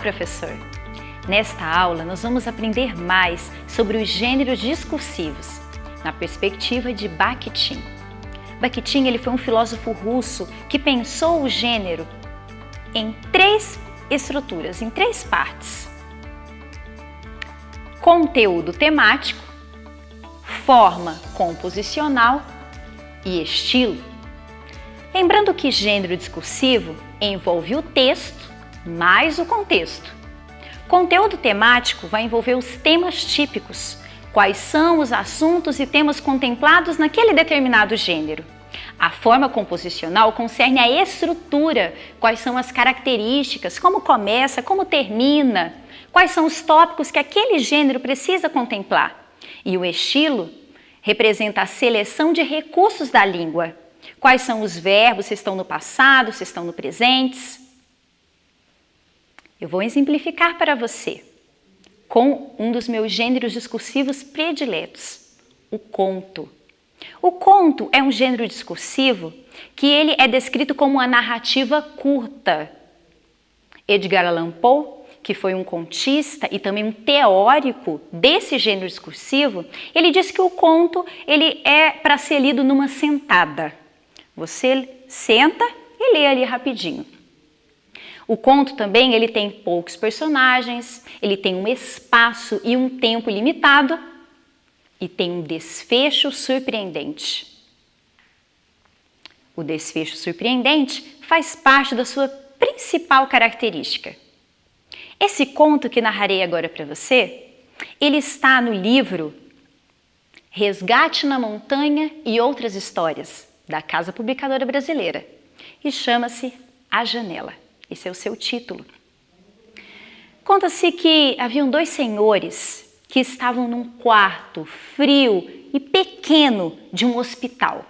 professor! Nesta aula, nós vamos aprender mais sobre os gêneros discursivos, na perspectiva de Bakhtin. Bakhtin ele foi um filósofo russo que pensou o gênero em três estruturas, em três partes. Conteúdo temático, forma composicional e estilo. Lembrando que gênero discursivo envolve o texto mais o contexto. Conteúdo temático vai envolver os temas típicos, quais são os assuntos e temas contemplados naquele determinado gênero. A forma composicional concerne a estrutura, quais são as características, como começa, como termina, quais são os tópicos que aquele gênero precisa contemplar. E o estilo representa a seleção de recursos da língua. Quais são os verbos, se estão no passado, se estão no presente. Eu vou exemplificar para você com um dos meus gêneros discursivos prediletos, o conto. O conto é um gênero discursivo que ele é descrito como uma narrativa curta. Edgar Allan Poe, que foi um contista e também um teórico desse gênero discursivo, ele diz que o conto ele é para ser lido numa sentada. Você senta e lê ali rapidinho. O conto também ele tem poucos personagens, ele tem um espaço e um tempo limitado e tem um desfecho surpreendente. O desfecho surpreendente faz parte da sua principal característica. Esse conto que narrarei agora para você, ele está no livro Resgate na Montanha e Outras Histórias, da Casa Publicadora Brasileira, e chama-se A Janela. Esse é o seu título. Conta-se que haviam dois senhores que estavam num quarto frio e pequeno de um hospital.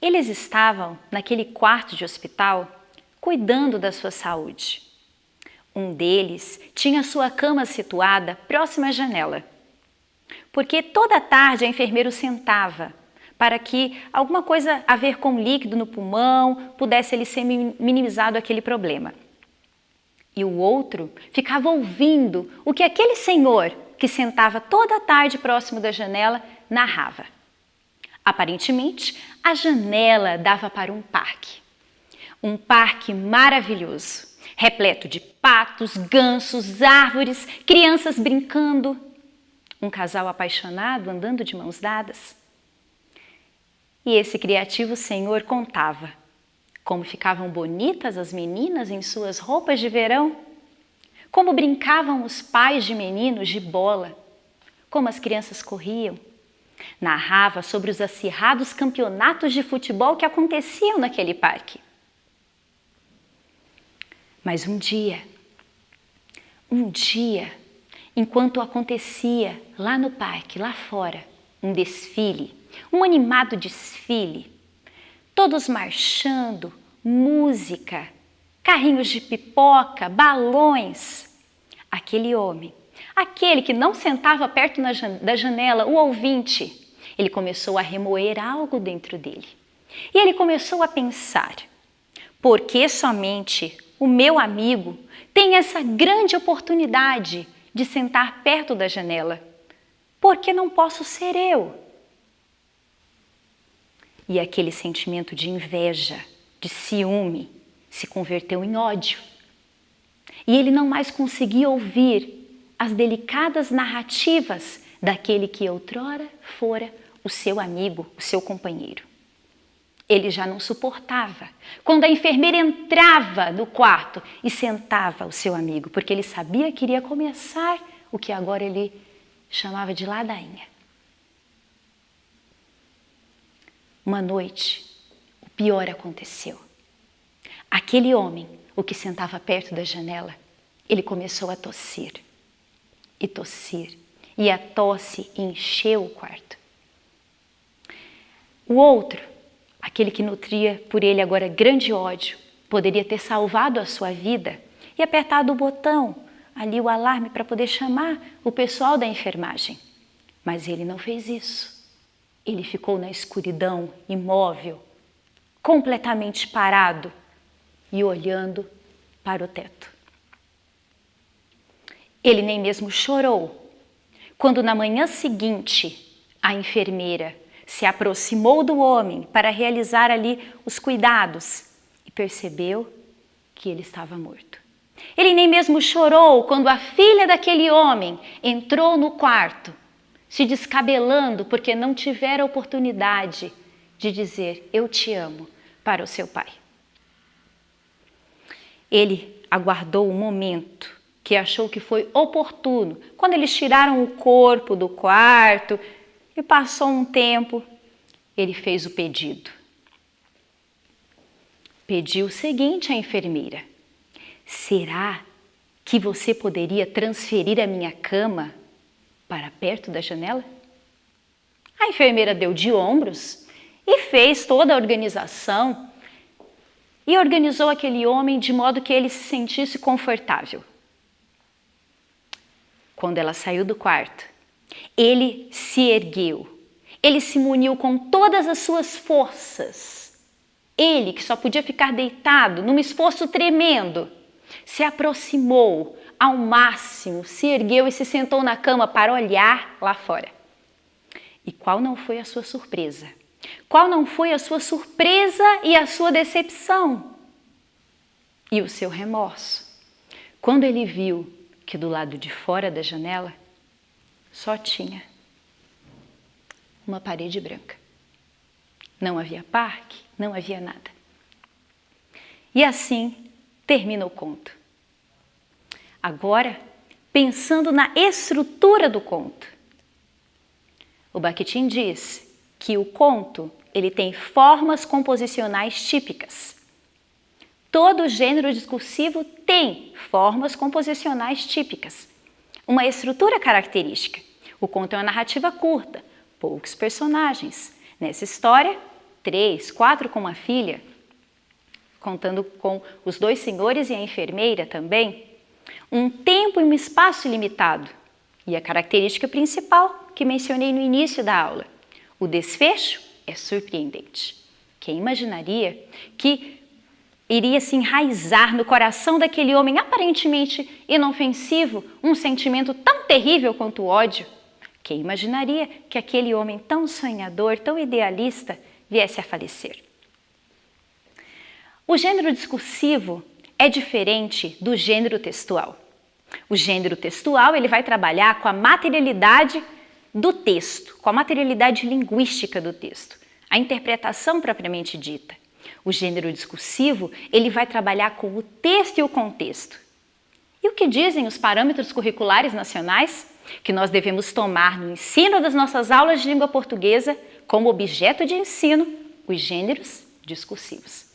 Eles estavam naquele quarto de hospital cuidando da sua saúde. Um deles tinha sua cama situada próxima à janela, porque toda tarde a enfermeira o sentava para que alguma coisa a ver com líquido no pulmão pudesse ele ser minimizado aquele problema. E o outro ficava ouvindo o que aquele senhor que sentava toda a tarde próximo da janela narrava. Aparentemente, a janela dava para um parque maravilhoso, repleto de patos, gansos, árvores, crianças brincando, um casal apaixonado andando de mãos dadas. E esse criativo senhor contava como ficavam bonitas as meninas em suas roupas de verão, como brincavam os pais de meninos de bola, como as crianças corriam. Narrava sobre os acirrados campeonatos de futebol que aconteciam naquele parque. Mas um dia, enquanto acontecia lá no parque, lá fora, um desfile, um animado desfile, todos marchando, música, carrinhos de pipoca, balões. Aquele homem, aquele que não sentava perto da janela, o ouvinte, ele começou a remoer algo dentro dele. E ele começou a pensar, por que somente o meu amigo tem essa grande oportunidade de sentar perto da janela? Por que não posso ser eu? E aquele sentimento de inveja, de ciúme, se converteu em ódio. E ele não mais conseguia ouvir as delicadas narrativas daquele que outrora fora o seu amigo, o seu companheiro. Ele já não suportava quando a enfermeira entrava no quarto e sentava o seu amigo, porque ele sabia que iria começar o que agora ele chamava de ladainha. Uma noite, o pior aconteceu. Aquele homem, o que sentava perto da janela, ele começou a tossir. E tossir. E a tosse encheu o quarto. O outro, aquele que nutria por ele agora grande ódio, poderia ter salvado a sua vida e apertado o botão, ali o alarme para poder chamar o pessoal da enfermagem. Mas ele não fez isso. Ele ficou na escuridão, imóvel, completamente parado e olhando para o teto. Ele nem mesmo chorou quando na manhã seguinte a enfermeira se aproximou do homem para realizar ali os cuidados e percebeu que ele estava morto. Ele nem mesmo chorou quando a filha daquele homem entrou no quarto, se descabelando porque não tivera a oportunidade de dizer eu te amo para o seu pai. Ele aguardou o momento que achou que foi oportuno, quando eles tiraram o corpo do quarto e passou um tempo, ele fez o pedido. Pediu o seguinte à enfermeira: será que você poderia transferir a minha cama para perto da janela? A enfermeira deu de ombros e fez toda a organização e organizou aquele homem de modo que ele se sentisse confortável. Quando ela saiu do quarto, ele se ergueu, ele se muniu com todas as suas forças. Ele, que só podia ficar deitado num esforço tremendo, se aproximou ao máximo, se ergueu e se sentou na cama para olhar lá fora. E qual não foi a sua surpresa? Qual não foi a sua surpresa e a sua decepção? E o seu remorso? Quando ele viu que do lado de fora da janela só tinha uma parede branca. Não havia parque, não havia nada. E assim termina o conto. Agora, pensando na estrutura do conto, o Bakhtin diz que o conto ele tem formas composicionais típicas. Todo gênero discursivo tem formas composicionais típicas, uma estrutura característica. O conto é uma narrativa curta, poucos personagens. Nessa história, 3, 4 com uma filha, contando com os 2 senhores e a enfermeira também, um tempo e um espaço limitado. E a característica principal que mencionei no início da aula, o desfecho é surpreendente. Quem imaginaria que iria se enraizar no coração daquele homem aparentemente inofensivo um sentimento tão terrível quanto o ódio? Quem imaginaria que aquele homem tão sonhador, tão idealista, viesse a falecer? O gênero discursivo é diferente do gênero textual. O gênero textual ele vai trabalhar com a materialidade do texto, com a materialidade linguística do texto, a interpretação propriamente dita. O gênero discursivo ele vai trabalhar com o texto e o contexto. E o que dizem os parâmetros curriculares nacionais? Que nós devemos tomar no ensino das nossas aulas de língua portuguesa como objeto de ensino os gêneros discursivos.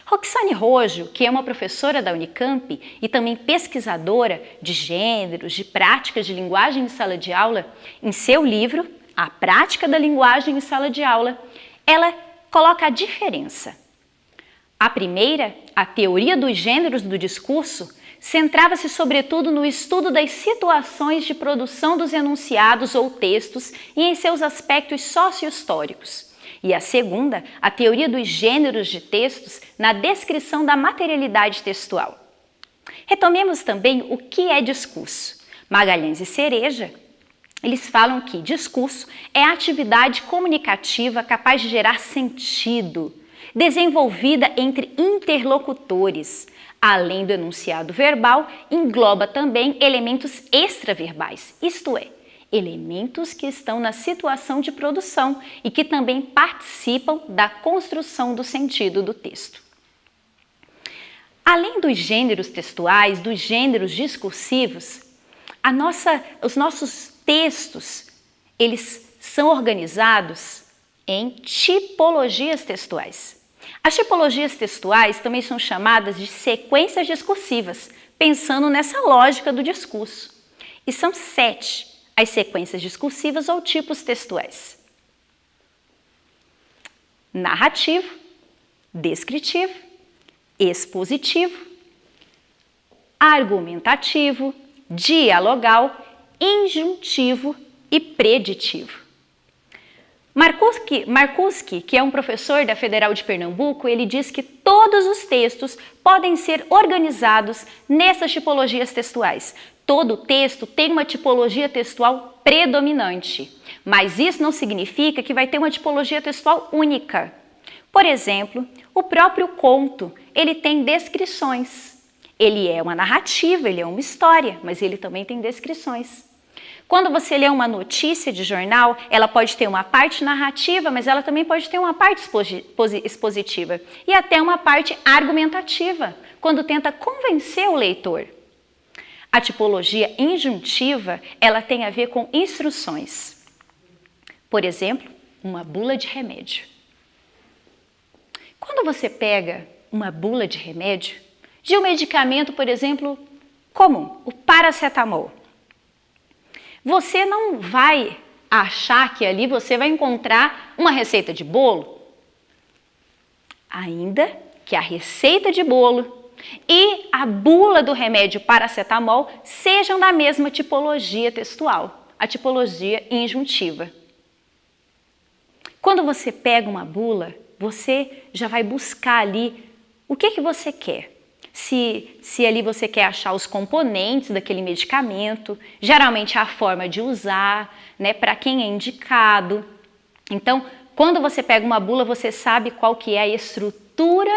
Roxane Rojo, que é uma professora da Unicamp e também pesquisadora de gêneros, de práticas de linguagem em sala de aula, em seu livro, A Prática da Linguagem em Sala de Aula, ela coloca a diferença. A primeira, a teoria dos gêneros do discurso, centrava-se sobretudo no estudo das situações de produção dos enunciados ou textos e em seus aspectos socio-históricos. E a segunda, a teoria dos gêneros de textos na descrição da materialidade textual. Retomemos também o que é discurso. Magalhães e Cereja, eles falam que discurso é a atividade comunicativa capaz de gerar sentido, desenvolvida entre interlocutores. Além do enunciado verbal, engloba também elementos extraverbais, isto é, elementos que estão na situação de produção e que também participam da construção do sentido do texto. Além dos gêneros textuais, dos gêneros discursivos, os nossos textos, eles são organizados em tipologias textuais. As tipologias textuais também são chamadas de sequências discursivas, pensando nessa lógica do discurso. E são 7 as sequências discursivas ou tipos textuais: narrativo, descritivo, expositivo, argumentativo, dialogal, injuntivo e preditivo. Marcuski, que é um professor da Federal de Pernambuco, ele diz que todos os textos podem ser organizados nessas tipologias textuais. Todo texto tem uma tipologia textual predominante, mas isso não significa que vai ter uma tipologia textual única. Por exemplo, o próprio conto, ele tem descrições. Ele é uma narrativa, ele é uma história, mas ele também tem descrições. Quando você lê uma notícia de jornal, ela pode ter uma parte narrativa, mas ela também pode ter uma parte expositiva e até uma parte argumentativa, quando tenta convencer o leitor. A tipologia injuntiva, ela tem a ver com instruções. Por exemplo, uma bula de remédio. Quando você pega uma bula de remédio, de um medicamento, por exemplo, comum, o paracetamol, você não vai achar que ali você vai encontrar uma receita de bolo. Ainda que a receita de bolo e a bula do remédio paracetamol sejam da mesma tipologia textual, a tipologia injuntiva. Quando você pega uma bula, você já vai buscar ali o que você quer. Se ali você quer achar os componentes daquele medicamento, geralmente a forma de usar, né, para quem é indicado. Então, quando você pega uma bula, você sabe qual que é a estrutura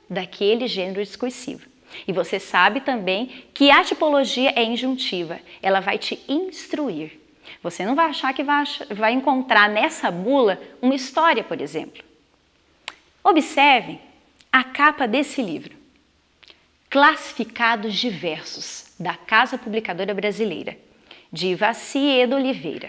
daquele gênero discursivo. E você sabe também que a tipologia é injuntiva, ela vai te instruir. Você não vai achar que vai encontrar nessa bula uma história, por exemplo. Observem a capa desse livro. Classificados Diversos, da Casa Publicadora Brasileira, de Ivaciedo Oliveira.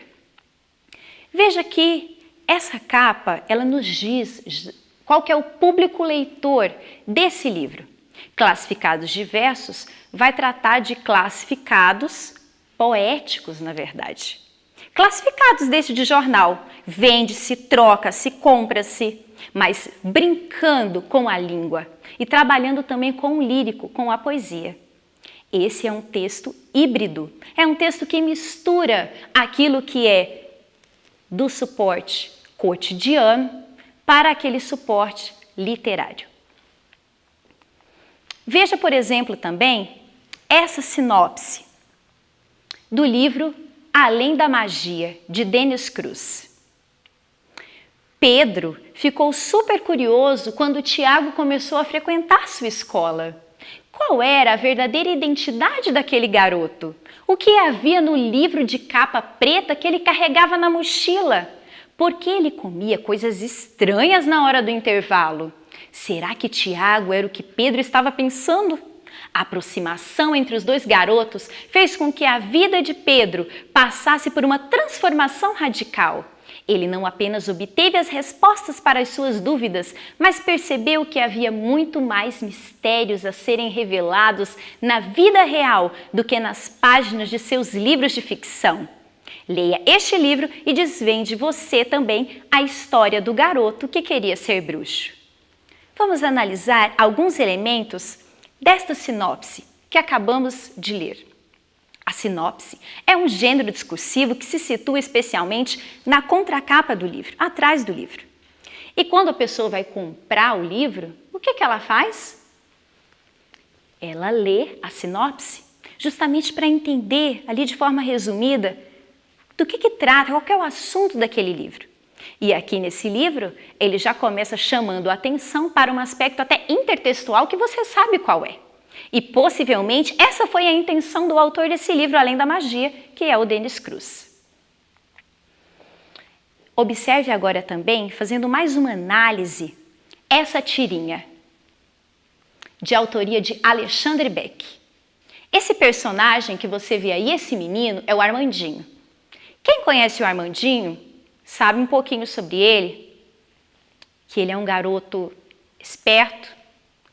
Veja que essa capa, ela nos diz qual que é o público leitor desse livro. Classificados Diversos vai tratar de classificados poéticos, na verdade. Classificados desse de jornal, vende-se, troca-se, compra-se, mas brincando com a língua e trabalhando também com o lírico, com a poesia. Esse é um texto híbrido, é um texto que mistura aquilo que é do suporte cotidiano para aquele suporte literário. Veja, por exemplo, também essa sinopse do livro Além da Magia, de Denis Cruz. Pedro ficou super curioso quando Tiago começou a frequentar sua escola. Qual era a verdadeira identidade daquele garoto? O que havia no livro de capa preta que ele carregava na mochila? Por que ele comia coisas estranhas na hora do intervalo? Será que Tiago era o que Pedro estava pensando? A aproximação entre os dois garotos fez com que a vida de Pedro passasse por uma transformação radical. Ele não apenas obteve as respostas para as suas dúvidas, mas percebeu que havia muito mais mistérios a serem revelados na vida real do que nas páginas de seus livros de ficção. Leia este livro e desvende você também a história do garoto que queria ser bruxo. Vamos analisar alguns elementos desta sinopse que acabamos de ler. A sinopse é um gênero discursivo que se situa especialmente na contracapa do livro, atrás do livro. E quando a pessoa vai comprar o livro, o que ela faz? Ela lê a sinopse, justamente para entender ali de forma resumida do que trata, qual que é o assunto daquele livro. E aqui nesse livro, ele já começa chamando a atenção para um aspecto até intertextual que você sabe qual é. E possivelmente essa foi a intenção do autor desse livro, Além da Magia, que é o Denis Cruz. Observe agora também, fazendo mais uma análise, essa tirinha, de autoria de Alexandre Beck. Esse personagem que você vê aí, esse menino, é o Armandinho. Quem conhece o Armandinho sabe um pouquinho sobre ele, que ele é um garoto esperto,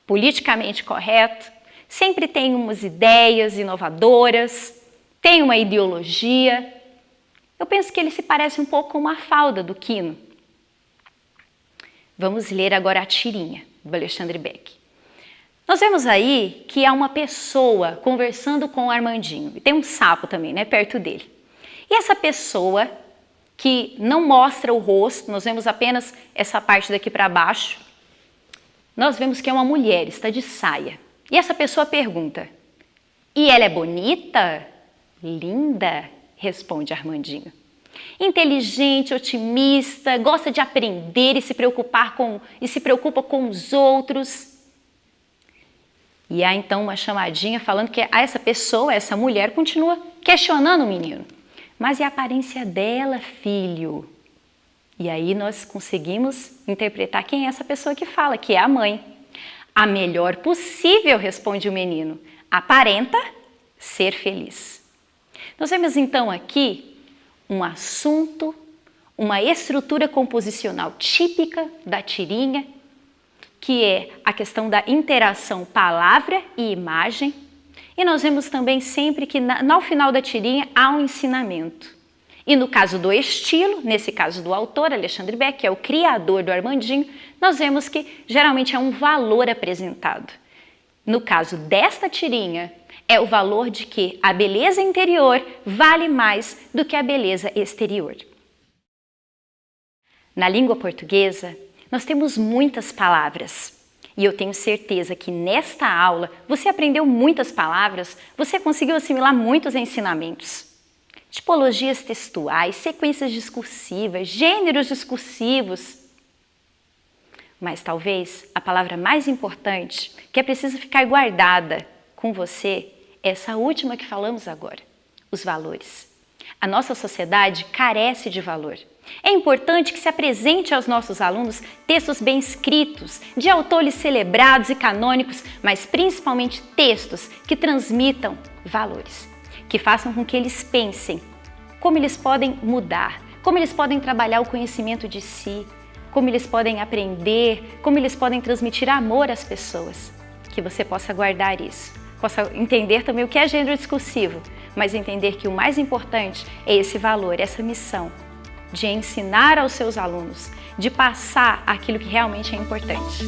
politicamente correto, sempre tem umas ideias inovadoras, tem uma ideologia. Eu penso que ele se parece um pouco com uma Mafalda do Quino. Vamos ler agora a tirinha do Alexandre Beck. Nós vemos aí que há uma pessoa conversando com o Armandinho, e tem um sapo também, né, perto dele. E essa pessoa, que não mostra o rosto, nós vemos apenas essa parte daqui para baixo, nós vemos que é uma mulher, está de saia. E essa pessoa pergunta: e ela é bonita? Linda, responde Armandinho. Inteligente, otimista, gosta de aprender e se preocupa com os outros. E há então uma chamadinha falando que essa pessoa, essa mulher, continua questionando o menino. Mas e a aparência dela, filho? E aí nós conseguimos interpretar quem é essa pessoa que fala, que é a mãe. A melhor possível, responde o menino. Aparenta ser feliz. Nós vemos então aqui um assunto, uma estrutura composicional típica da tirinha, que é a questão da interação palavra e imagem. E nós vemos também sempre que no final da tirinha há um ensinamento. E no caso do estilo, nesse caso do autor, Alexandre Beck, que é o criador do Armandinho, nós vemos que geralmente é um valor apresentado. No caso desta tirinha, é o valor de que a beleza interior vale mais do que a beleza exterior. Na língua portuguesa, nós temos muitas palavras. E eu tenho certeza que nesta aula você aprendeu muitas palavras, você conseguiu assimilar muitos ensinamentos. Tipologias textuais, sequências discursivas, gêneros discursivos. Mas talvez a palavra mais importante, que é preciso ficar guardada com você, é essa última que falamos agora, os valores. A nossa sociedade carece de valor. É importante que se apresente aos nossos alunos textos bem escritos, de autores celebrados e canônicos, mas principalmente textos que transmitam valores, que façam com que eles pensem como eles podem mudar, como eles podem trabalhar o conhecimento de si, como eles podem aprender, como eles podem transmitir amor às pessoas. Que você possa guardar isso, possa entender também o que é gênero discursivo, mas entender que o mais importante é esse valor, essa missão de ensinar aos seus alunos, de passar aquilo que realmente é importante.